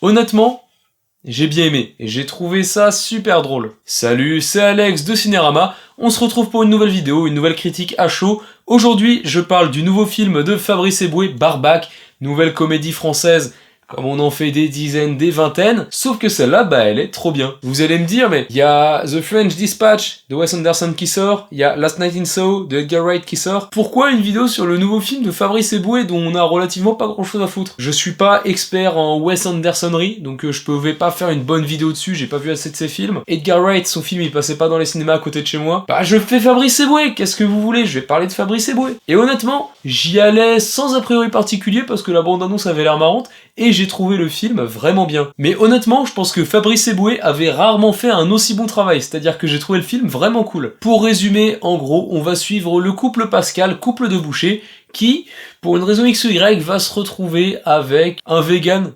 Honnêtement, j'ai bien aimé, et j'ai trouvé ça super drôle. Salut, c'est Alex de Cinérama, on se retrouve pour une nouvelle vidéo, une nouvelle critique à chaud. Aujourd'hui, je parle du nouveau film de Fabrice Eboué, Barbac, nouvelle comédie française, comme on en fait des dizaines, des vingtaines, sauf que celle-là, elle est trop bien. Vous allez me dire, mais il y a The French Dispatch de Wes Anderson qui sort, il y a Last Night in Soho de Edgar Wright qui sort. Pourquoi une vidéo sur le nouveau film de Fabrice Eboué dont on a relativement pas grand-chose à foutre? Je suis pas expert en Wes Andersonnerie, donc je pouvais pas faire une bonne vidéo dessus, j'ai pas vu assez de ses films. Edgar Wright, son film, il passait pas dans les cinémas à côté de chez moi. Je fais Fabrice Eboué, qu'est-ce que vous voulez? Je vais parler de Fabrice Eboué. Et honnêtement, j'y allais sans a priori particulier parce que la bande-annonce avait l'air marrante, et j'ai trouvé le film vraiment bien. Mais honnêtement, je pense que Fabrice Eboué avait rarement fait un aussi bon travail, c'est-à-dire que j'ai trouvé le film vraiment cool. Pour résumer, en gros, on va suivre le couple Pascal, couple de bouchers, qui, pour une raison X ou Y, va se retrouver avec un vegan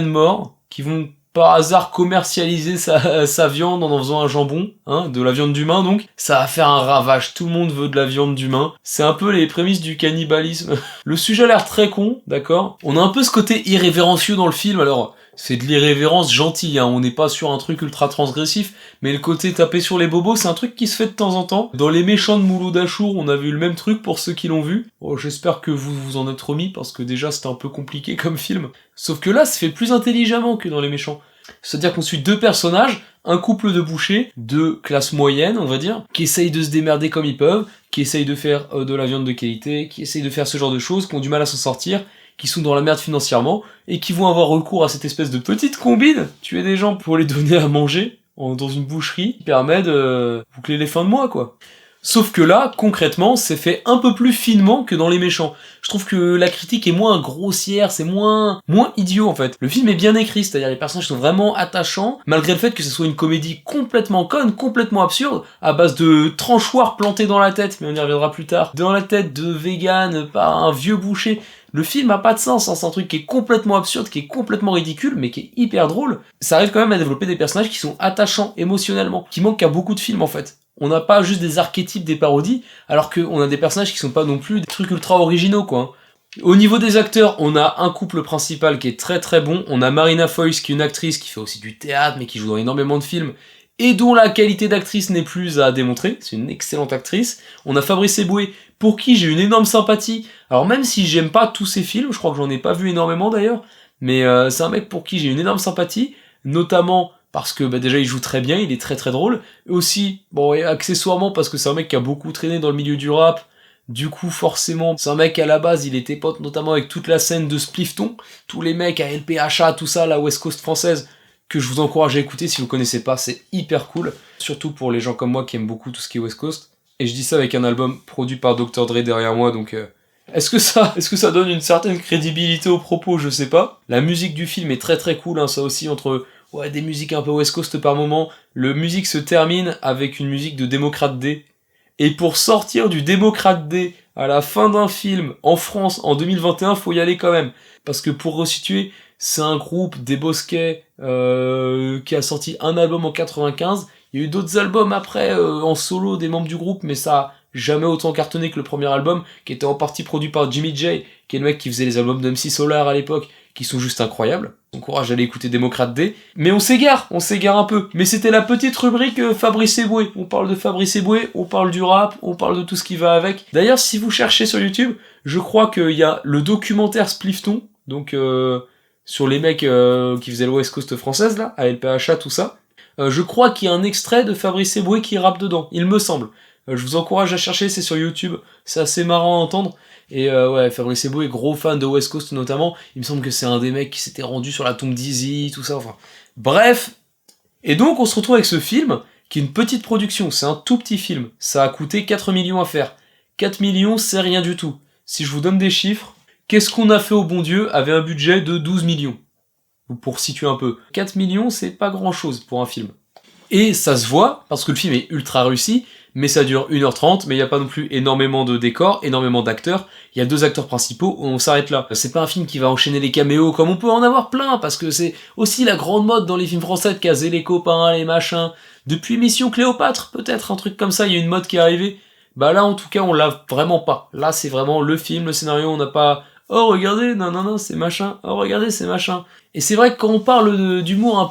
mort, qui vont par hasard commercialiser sa viande en faisant un jambon, de la viande d'humain donc. Ça va faire un ravage, tout le monde veut de la viande d'humain. C'est un peu les prémices du cannibalisme. Le sujet a l'air très con, d'accord? On a un peu ce côté irrévérencieux dans le film, alors c'est de l'irrévérence gentille, on n'est pas sur un truc ultra transgressif, mais le côté taper sur les bobos, c'est un truc qui se fait de temps en temps. Dans Les Méchants de Mouloud Achour, on a vu le même truc pour ceux qui l'ont vu. Oh, j'espère que vous vous en êtes remis, parce que déjà c'était un peu compliqué comme film. Sauf que là, c'est fait plus intelligemment que dans Les Méchants. C'est-à-dire qu'on suit deux personnages, un couple de bouchers, de classe moyenne, on va dire, qui essayent de se démerder comme ils peuvent, qui essayent de faire de la viande de qualité, qui essayent de faire ce genre de choses, qui ont du mal à s'en sortir, qui sont dans la merde financièrement, et qui vont avoir recours à cette espèce de petite combine, tuer des gens pour les donner à manger, dans une boucherie, qui permet de boucler les fins de mois, quoi. Sauf que là, concrètement, c'est fait un peu plus finement que dans Les Méchants. Je trouve que la critique est moins grossière, c'est moins idiot en fait. Le film est bien écrit, c'est-à-dire les personnages sont vraiment attachants, malgré le fait que ce soit une comédie complètement conne, complètement absurde, à base de tranchoirs plantés dans la tête, mais on y reviendra plus tard, dans la tête de vegan par un vieux boucher. Le film a pas de sens, c'est un truc qui est complètement absurde, qui est complètement ridicule, mais qui est hyper drôle. Ça arrive quand même à développer des personnages qui sont attachants émotionnellement, qui manquent à beaucoup de films en fait. On n'a pas juste des archétypes, des parodies, alors qu'on a des personnages qui sont pas non plus des trucs ultra originaux, quoi. Au niveau des acteurs, on a un couple principal qui est très très bon, on a Marina Foïs qui est une actrice qui fait aussi du théâtre, mais qui joue dans énormément de films, et dont la qualité d'actrice n'est plus à démontrer, c'est une excellente actrice. On a Fabrice Eboué, pour qui j'ai une énorme sympathie, alors même si j'aime pas tous ses films, je crois que j'en ai pas vu énormément d'ailleurs, mais c'est un mec pour qui j'ai une énorme sympathie, notamment parce que déjà il joue très bien, il est très très drôle, et aussi, et accessoirement parce que c'est un mec qui a beaucoup traîné dans le milieu du rap, du coup forcément, c'est un mec à la base, il était pote notamment avec toute la scène de Splifton, tous les mecs à LPHA, tout ça, la West Coast française, que je vous encourage à écouter si vous connaissez pas, c'est hyper cool, surtout pour les gens comme moi qui aiment beaucoup tout ce qui est West Coast, et je dis ça avec un album produit par Dr. Dre derrière moi, donc est-ce que ça donne une certaine crédibilité aux propos, je sais pas. La musique du film est très très cool, ça aussi, entre des musiques un peu West Coast par moment. Le musique se termine avec une musique de Démocrate D. Et pour sortir du Démocrate D à la fin d'un film en France en 2021, faut y aller quand même. Parce que pour resituer, c'est un groupe des Bosquets qui a sorti un album en 95. Il y a eu d'autres albums après en solo des membres du groupe, mais ça a jamais autant cartonné que le premier album, qui était en partie produit par Jimmy J, qui est le mec qui faisait les albums de MC Solar à l'époque, qui sont juste incroyables. Encourage à aller écouter Démocrate D. Mais on s'égare un peu. Mais c'était la petite rubrique Fabrice Eboué. On parle de Fabrice Eboué, on parle du rap, on parle de tout ce qui va avec. D'ailleurs, si vous cherchez sur YouTube, je crois qu'il y a le documentaire Splifton, donc sur les mecs qui faisaient le West Coast française, là, à LPHA, tout ça. Je crois qu'il y a un extrait de Fabrice Eboué qui rappe dedans, il me semble. Je vous encourage à chercher, c'est sur YouTube, c'est assez marrant à entendre. Et Fabrice Eboué est gros fan de West Coast notamment, il me semble que c'est un des mecs qui s'était rendu sur la tombe d'Easy, tout ça, enfin... Bref. Et donc on se retrouve avec ce film, qui est une petite production, c'est un tout petit film. Ça a coûté 4 millions à faire. 4 millions, c'est rien du tout. Si je vous donne des chiffres, Qu'est-ce qu'on a fait au bon Dieu avait un budget de 12 millions. Pour situer un peu. 4 millions, c'est pas grand-chose pour un film. Et ça se voit, parce que le film est ultra réussi, mais ça dure 1h30, mais il n'y a pas non plus énormément de décors, énormément d'acteurs, il y a 2 acteurs principaux, on s'arrête là. C'est pas un film qui va enchaîner les caméos, comme on peut en avoir plein, parce que c'est aussi la grande mode dans les films français de caser les copains, les machins. Depuis Mission Cléopâtre, peut-être, un truc comme ça, il y a une mode qui est arrivée. Bah là, en tout cas, on l'a vraiment pas. Là, c'est vraiment le film, le scénario, on n'a pas oh regardez, non non non c'est machin, oh regardez c'est machin. Et c'est vrai que quand on parle d'humour un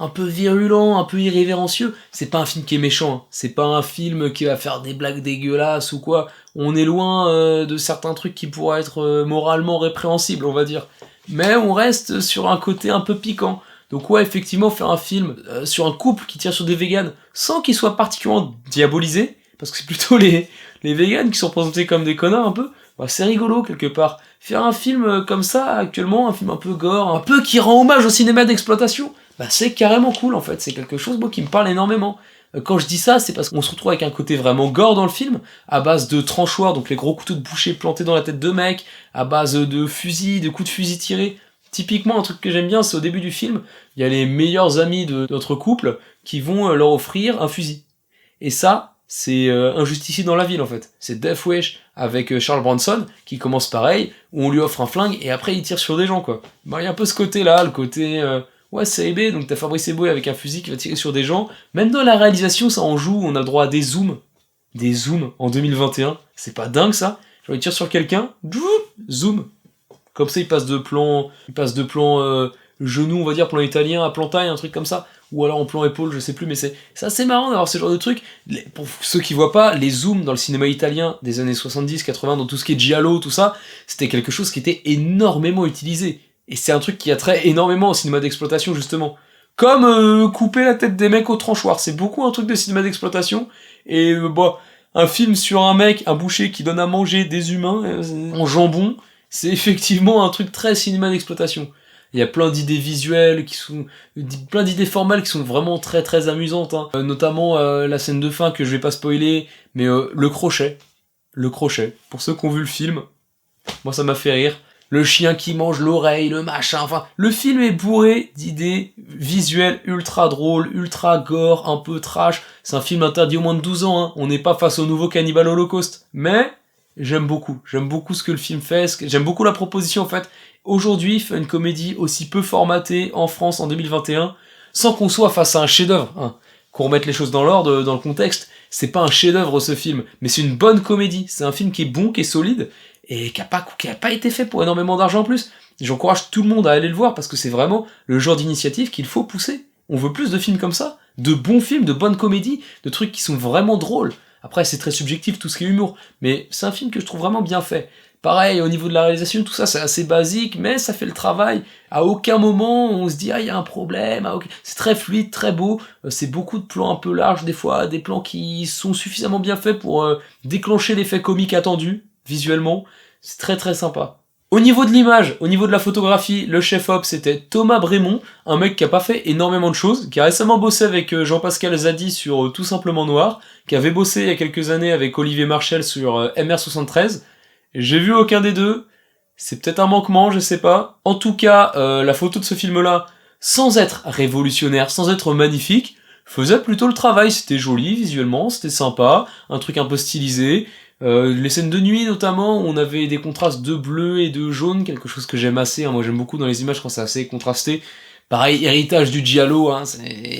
peu virulent, un peu irrévérencieux, c'est pas un film qui est méchant, hein. C'est pas un film qui va faire des blagues dégueulasses ou quoi. On est loin de certains trucs qui pourraient être moralement répréhensibles, on va dire. Mais on reste sur un côté un peu piquant. Donc ouais, effectivement, faire un film sur un couple qui tire sur des véganes sans qu'ils soient particulièrement diabolisés, parce que c'est plutôt les véganes qui sont présentés comme des connards un peu, bah, c'est rigolo quelque part. Faire un film comme ça actuellement, un film un peu gore, un peu qui rend hommage au cinéma d'exploitation, bah c'est carrément cool en fait, c'est quelque chose moi qui me parle énormément. Quand je dis ça, c'est parce qu'on se retrouve avec un côté vraiment gore dans le film, à base de tranchoirs, donc les gros couteaux de boucher plantés dans la tête de mecs, à base de fusils, de coups de fusil tirés. Typiquement, un truc que j'aime bien, c'est au début du film, il y a les meilleurs amis de notre couple qui vont leur offrir un fusil. Et ça, c'est un justicier dans la ville en fait. C'est Death Wish avec Charles Bronson qui commence pareil, où on lui offre un flingue et après il tire sur des gens quoi. Bah, il y a un peu ce côté-là, le côté... ouais, c'est Ebay, donc t'as Fabrice Eboué avec un fusil qui va tirer sur des gens. Même dans la réalisation, ça en joue, on a le droit à des zooms. Des zooms en 2021. C'est pas dingue ça? Genre il tire sur quelqu'un, zoom. Comme ça il passe de plan genou, on va dire, plan italien à plan taille, un truc comme ça. Ou alors en plan épaule, je sais plus, mais c'est assez marrant d'avoir ce genre de truc. Pour ceux qui voient pas, les zooms dans le cinéma italien des années 70-80, dans tout ce qui est giallo, tout ça, c'était quelque chose qui était énormément utilisé. Et c'est un truc qui attrait énormément au cinéma d'exploitation, justement. Comme couper la tête des mecs au tranchoir, c'est beaucoup un truc de cinéma d'exploitation. Et bah, un film sur un mec, un boucher qui donne à manger des humains en jambon, c'est effectivement un truc très cinéma d'exploitation. Il y a plein d'idées visuelles, plein d'idées formales qui sont vraiment très très amusantes, hein. Notamment la scène de fin que je vais pas spoiler, mais le crochet. Le crochet. Pour ceux qui ont vu le film, moi ça m'a fait rire. Le chien qui mange l'oreille, le machin, enfin, le film est bourré d'idées visuelles ultra drôles, ultra gore, un peu trash. C'est un film interdit aux moins de 12 ans, hein. On n'est pas face au nouveau Cannibal Holocaust. Mais, j'aime beaucoup ce que le film fait, j'aime beaucoup la proposition en fait. Aujourd'hui, faire une comédie aussi peu formatée en France en 2021, sans qu'on soit face à un chef-d'œuvre, hein. Qu'on remette les choses dans l'ordre, dans le contexte, c'est pas un chef-d'œuvre ce film, mais c'est une bonne comédie. C'est un film qui est bon, qui est solide, et qui a pas été fait pour énormément d'argent en plus. J'encourage tout le monde à aller le voir parce que c'est vraiment le genre d'initiative qu'il faut pousser. On veut plus de films comme ça, de bons films, de bonnes comédies, de trucs qui sont vraiment drôles. Après c'est très subjectif tout ce qui est humour, mais c'est un film que je trouve vraiment bien fait. Pareil, au niveau de la réalisation, tout ça c'est assez basique, mais ça fait le travail. À aucun moment on se dit ah il y a un problème, c'est très fluide, très beau, c'est beaucoup de plans un peu larges des fois, des plans qui sont suffisamment bien faits pour déclencher l'effet comique attendu, visuellement, c'est très très sympa. Au niveau de l'image, au niveau de la photographie, le chef-op c'était Thomas Brémond, un mec qui a pas fait énormément de choses, qui a récemment bossé avec Jean-Pascal Zadi sur Tout Simplement Noir, qui avait bossé il y a quelques années avec Olivier Marchal sur MR73. J'ai vu aucun des deux, c'est peut-être un manquement, je sais pas. En tout cas, la photo de ce film-là, sans être révolutionnaire, sans être magnifique, faisait plutôt le travail, c'était joli visuellement, c'était sympa, un truc un peu stylisé. Les scènes de nuit notamment, on avait des contrastes de bleu et de jaune, quelque chose que j'aime assez, hein. Moi j'aime beaucoup dans les images quand c'est assez contrasté. Pareil, héritage du giallo, hein.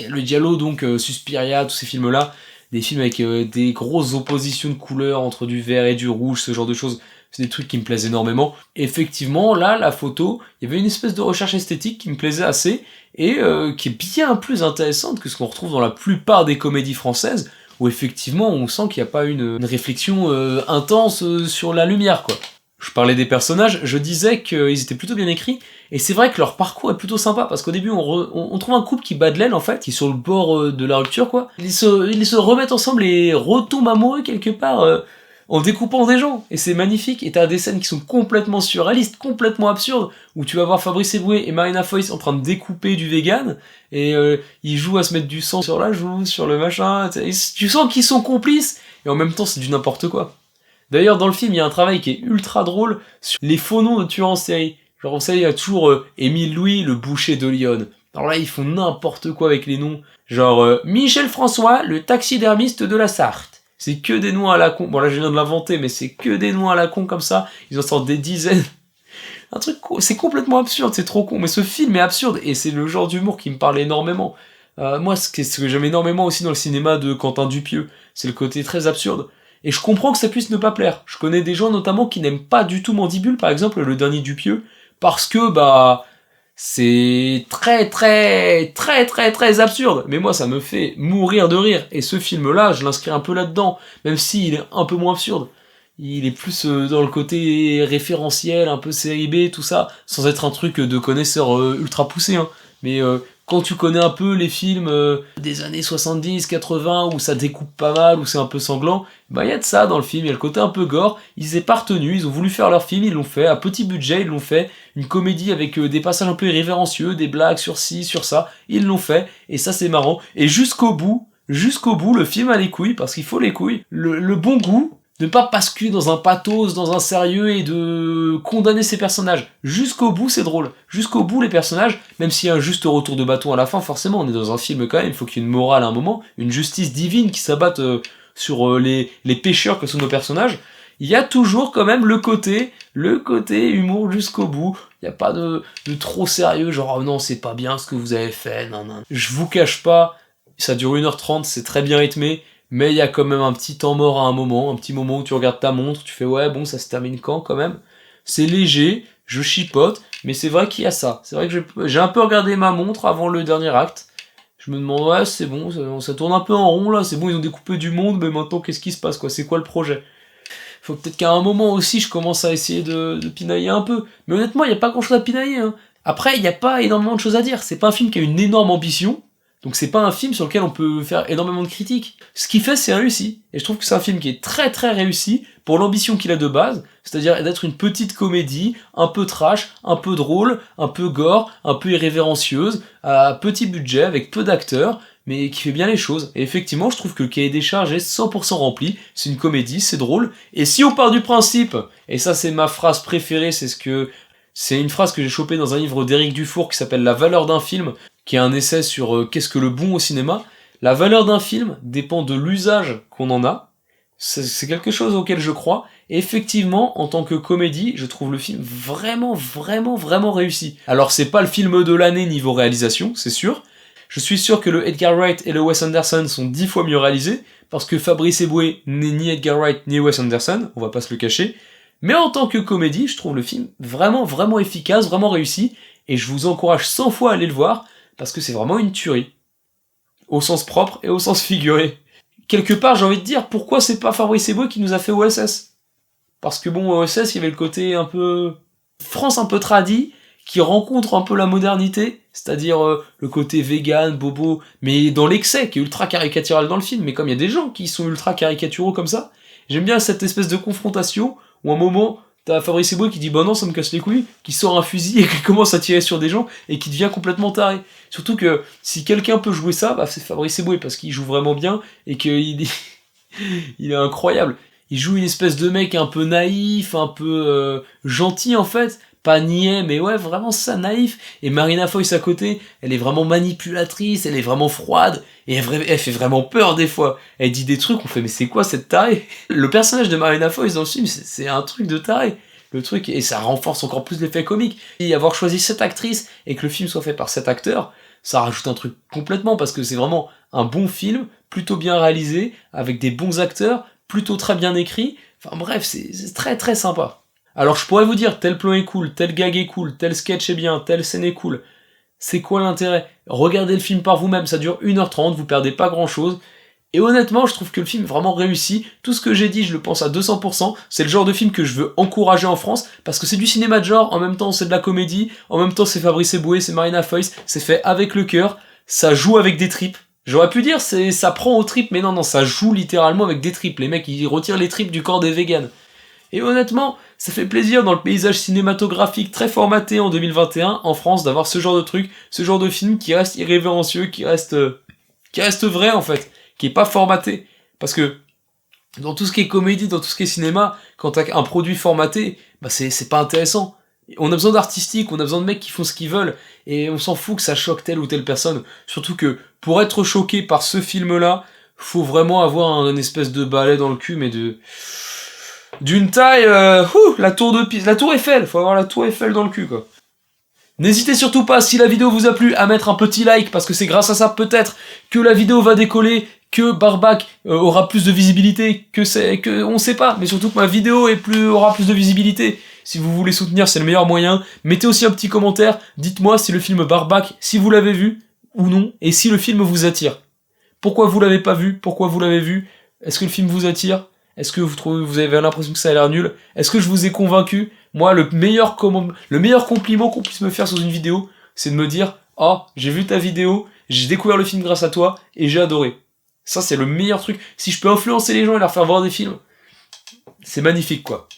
Le giallo donc Suspiria, tous ces films-là, des films avec des grosses oppositions de couleurs entre du vert et du rouge, ce genre de choses, c'est des trucs qui me plaisent énormément. Effectivement, là, la photo, il y avait une espèce de recherche esthétique qui me plaisait assez, et qui est bien plus intéressante que ce qu'on retrouve dans la plupart des comédies françaises, où effectivement on sent qu'il n'y a pas une réflexion intense sur la lumière, quoi. Je parlais des personnages, je disais qu'ils étaient plutôt bien écrits, et c'est vrai que leur parcours est plutôt sympa, parce qu'au début on trouve un couple qui bat de l'aile en fait, qui est sur le bord de la rupture quoi, ils se remettent ensemble et retombent amoureux quelque part en découpant des gens, et c'est magnifique, et t'as des scènes qui sont complètement surréalistes, complètement absurdes, où tu vas voir Fabrice Eboué et Marina Foïs en train de découper du vegan, et ils jouent à se mettre du sang sur la joue, sur le machin, tu sens qu'ils sont complices, et en même temps c'est du n'importe quoi. D'ailleurs dans le film il y a un travail qui est ultra drôle sur les faux noms de tueurs en série. Genre vous savez il y a toujours Émile Louis, le boucher de Lyon. Alors là ils font n'importe quoi avec les noms, genre Michel François, le taxidermiste de la Sarthe. C'est que des noms à la con. Bon là je viens de l'inventer, mais c'est que des noms à la con comme ça. Ils en sortent des dizaines. Un truc, c'est complètement absurde, c'est trop con. Mais ce film est absurde et c'est le genre d'humour qui me parle énormément. Moi, ce que j'aime énormément aussi dans le cinéma de Quentin Dupieux, c'est le côté très absurde. Et je comprends que ça puisse ne pas plaire. Je connais des gens notamment qui n'aiment pas du tout Mandibule, par exemple, le dernier Dupieux, parce que, c'est très absurde. Mais moi, ça me fait mourir de rire. Et ce film-là, je l'inscris un peu là-dedans, même s'il est un peu moins absurde. Il est plus dans le côté référentiel, un peu série B, tout ça, sans être un truc de connaisseur ultra poussé, hein. Mais quand tu connais un peu les films des années 70, 80, où ça découpe pas mal, où c'est un peu sanglant, y a de ça dans le film, il y a le côté un peu gore, ils étaient pas retenus, ils ont voulu faire leur film, ils l'ont fait, à petit budget, ils l'ont fait, une comédie avec des passages un peu irrévérencieux, des blagues sur ci, sur ça, ils l'ont fait, et ça c'est marrant, et jusqu'au bout, le film a les couilles, parce qu'il faut les couilles, le bon goût, de ne pas basculer dans un pathos, dans un sérieux et de condamner ses personnages. Jusqu'au bout, c'est drôle. Jusqu'au bout, les personnages, même s'il y a un juste retour de bâton à la fin, forcément, on est dans un film quand même, il faut qu'il y ait une morale à un moment, une justice divine qui s'abatte sur les pécheurs que sont nos personnages. Il y a toujours quand même le côté humour jusqu'au bout. Il n'y a pas de trop sérieux, genre oh non, c'est pas bien ce que vous avez fait, non. Je vous cache pas, ça dure 1h30, c'est très bien rythmé, mais il y a quand même un petit temps mort à un moment, un petit moment où tu regardes ta montre, tu fais ouais bon ça se termine quand même. C'est léger, je chipote, mais c'est vrai qu'il y a ça. C'est vrai que j'ai un peu regardé ma montre avant le dernier acte. Je me demande ouais c'est bon, ça tourne un peu en rond là, c'est bon ils ont découpé du monde, mais maintenant qu'est-ce qui se passe quoi, c'est quoi le projet? Faut peut-être qu'à un moment aussi je commence à essayer de pinailler un peu. Mais honnêtement il n'y a pas grand chose à pinailler, hein. Après il n'y a pas énormément de choses à dire, c'est pas un film qui a une énorme ambition. Donc c'est pas un film sur lequel on peut faire énormément de critiques. Ce qu'il fait, c'est réussi. Et je trouve que c'est un film qui est très réussi pour l'ambition qu'il a de base, c'est-à-dire d'être une petite comédie, un peu trash, un peu drôle, un peu gore, un peu irrévérencieuse, à petit budget, avec peu d'acteurs, mais qui fait bien les choses. Et effectivement, je trouve que le cahier des charges est 100% rempli, c'est une comédie, c'est drôle, et si on part du principe, et ça c'est ma phrase préférée, c'est une phrase que j'ai chopée dans un livre d'Éric Dufour qui s'appelle La valeur d'un film, qui est un essai sur qu'est-ce que le bon au cinéma. La valeur d'un film dépend de l'usage qu'on en a. C'est quelque chose auquel je crois. Et effectivement, en tant que comédie, je trouve le film vraiment réussi. Alors c'est pas le film de l'année niveau réalisation, c'est sûr. Je suis sûr que le Edgar Wright et le Wes Anderson sont 10 fois mieux réalisés, parce que Fabrice Eboué n'est ni Edgar Wright ni Wes Anderson, on va pas se le cacher. Mais en tant que comédie, je trouve le film vraiment efficace, vraiment réussi, et je vous encourage 100 fois à aller le voir, parce que c'est vraiment une tuerie. Au sens propre et au sens figuré. Quelque part, j'ai envie de dire, pourquoi c'est pas Fabrice Eboué qui nous a fait OSS? Parce que bon, OSS, il y avait le côté un peu... France un peu tradie, qui rencontre un peu la modernité, c'est-à-dire le côté vegan, bobo, mais dans l'excès, qui est ultra caricatural dans le film, mais comme il y a des gens qui sont ultra caricaturaux comme ça, j'aime bien cette espèce de confrontation, où à un moment... T'as Fabrice Eboué qui dit bah non ça me casse les couilles, qui sort un fusil et qui commence à tirer sur des gens et qui devient complètement taré. Surtout que si quelqu'un peut jouer ça, c'est Fabrice Eboué parce qu'il joue vraiment bien et qu'il est... il est incroyable. Il joue une espèce de mec un peu naïf, un peu gentil en fait, pas niais mais ouais vraiment ça naïf. Et Marina Foïs à côté, elle est vraiment manipulatrice, elle est vraiment froide et elle fait vraiment peur des fois. Elle dit des trucs, on fait mais c'est quoi cette tarée? Le personnage de Marina Foïs dans le film, c'est un truc de taré. Le truc, et ça renforce encore plus l'effet comique. Et avoir choisi cette actrice et que le film soit fait par cet acteur, ça rajoute un truc complètement parce que c'est vraiment un bon film, plutôt bien réalisé, avec des bons acteurs, plutôt très bien écrit. Enfin bref, c'est très sympa. Alors je pourrais vous dire tel plan est cool, tel gag est cool, tel sketch est bien, telle scène est cool. C'est quoi l'intérêt? Regardez le film par vous-même, ça dure 1h30, vous perdez pas grand-chose. Et honnêtement, je trouve que le film est vraiment réussi. Tout ce que j'ai dit, je le pense à 200%. C'est le genre de film que je veux encourager en France, parce que c'est du cinéma de genre, en même temps c'est de la comédie, en même temps c'est Fabrice Eboué, c'est Marina Foïs, c'est fait avec le cœur, ça joue avec des tripes. J'aurais pu dire ça prend aux tripes, mais non, ça joue littéralement avec des tripes. Les mecs, ils retirent les tripes du corps des végans. Et honnêtement, ça fait plaisir dans le paysage cinématographique très formaté en 2021 en France d'avoir ce genre de truc, ce genre de film qui reste irrévérencieux, qui reste vrai en fait, qui est pas formaté. Parce que dans tout ce qui est comédie, dans tout ce qui est cinéma, quand t'as un produit formaté, c'est pas intéressant. On a besoin d'artistique, on a besoin de mecs qui font ce qu'ils veulent, et on s'en fout que ça choque telle ou telle personne. Surtout que, pour être choqué par ce film-là, faut vraiment avoir un espèce de balai dans le cul, mais d'une taille, la tour Eiffel, faut avoir la tour Eiffel dans le cul, quoi. N'hésitez surtout pas, si la vidéo vous a plu, à mettre un petit like, parce que c'est grâce à ça, peut-être, que la vidéo va décoller, que Barbac aura plus de visibilité, on sait pas, mais surtout que ma vidéo aura plus de visibilité. Si vous voulez soutenir, c'est le meilleur moyen. Mettez aussi un petit commentaire, dites-moi si le film Barbac, si vous l'avez vu ou non, et si le film vous attire. Pourquoi vous l'avez pas vu? Pourquoi vous l'avez vu? Est-ce que le film vous attire? Est-ce que vous avez l'impression que ça a l'air nul? Est-ce que je vous ai convaincu? Moi, le meilleur compliment qu'on puisse me faire sur une vidéo, c'est de me dire « Oh, j'ai vu ta vidéo, j'ai découvert le film grâce à toi, et j'ai adoré. » Ça, c'est le meilleur truc. Si je peux influencer les gens et leur faire voir des films, c'est magnifique, quoi.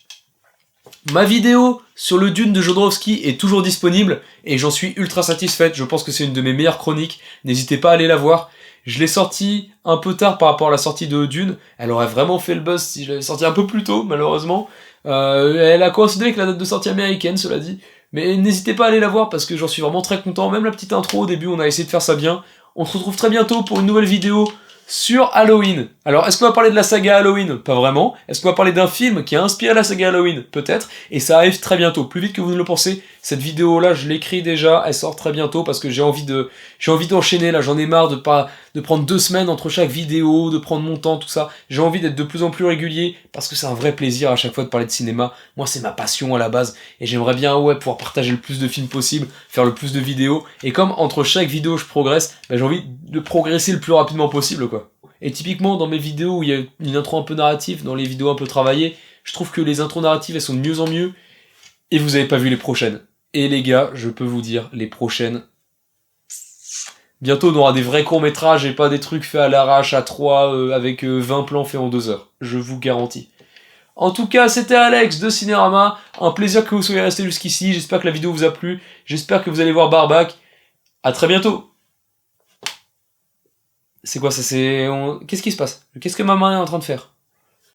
Ma vidéo sur le Dune de Jodorowsky est toujours disponible, et j'en suis ultra satisfaite. Je pense que c'est une de mes meilleures chroniques. N'hésitez pas à aller la voir. Je l'ai sortie un peu tard par rapport à la sortie de Dune. Elle aurait vraiment fait le buzz si je l'avais sortie un peu plus tôt, malheureusement. Elle a coïncidé avec la date de sortie américaine, cela dit. Mais n'hésitez pas à aller la voir parce que j'en suis vraiment très content. Même la petite intro au début, on a essayé de faire ça bien. On se retrouve très bientôt pour une nouvelle vidéo sur Halloween. Alors, est-ce qu'on va parler de la saga Halloween? Pas vraiment. Est-ce qu'on va parler d'un film qui a inspiré la saga Halloween? Peut-être. Et ça arrive très bientôt, plus vite que vous ne le pensez. Cette vidéo-là, je l'écris déjà, elle sort très bientôt parce que j'ai envie d'enchaîner, là, j'en ai marre de prendre 2 semaines entre chaque vidéo, de prendre mon temps, tout ça. J'ai envie d'être de plus en plus régulier parce que c'est un vrai plaisir à chaque fois de parler de cinéma. Moi, c'est ma passion à la base et j'aimerais bien, pouvoir partager le plus de films possible, faire le plus de vidéos. Et comme entre chaque vidéo je progresse, j'ai envie de progresser le plus rapidement possible, quoi. Et typiquement, dans mes vidéos où il y a une intro un peu narrative, dans les vidéos un peu travaillées, je trouve que les intros narratives, elles sont de mieux en mieux, et vous avez pas vu les prochaines. Et les gars, je peux vous dire, les prochaines... Bientôt, on aura des vrais courts-métrages et pas des trucs faits à l'arrache à 3 avec 20 plans faits en 2 heures. Je vous garantis. En tout cas, c'était Alex de Cinérama. Un plaisir que vous soyez restés jusqu'ici. J'espère que la vidéo vous a plu. J'espère que vous allez voir Barbac. À très bientôt. C'est quoi ça? Qu'est-ce qui se passe? Qu'est-ce que ma main est en train de faire?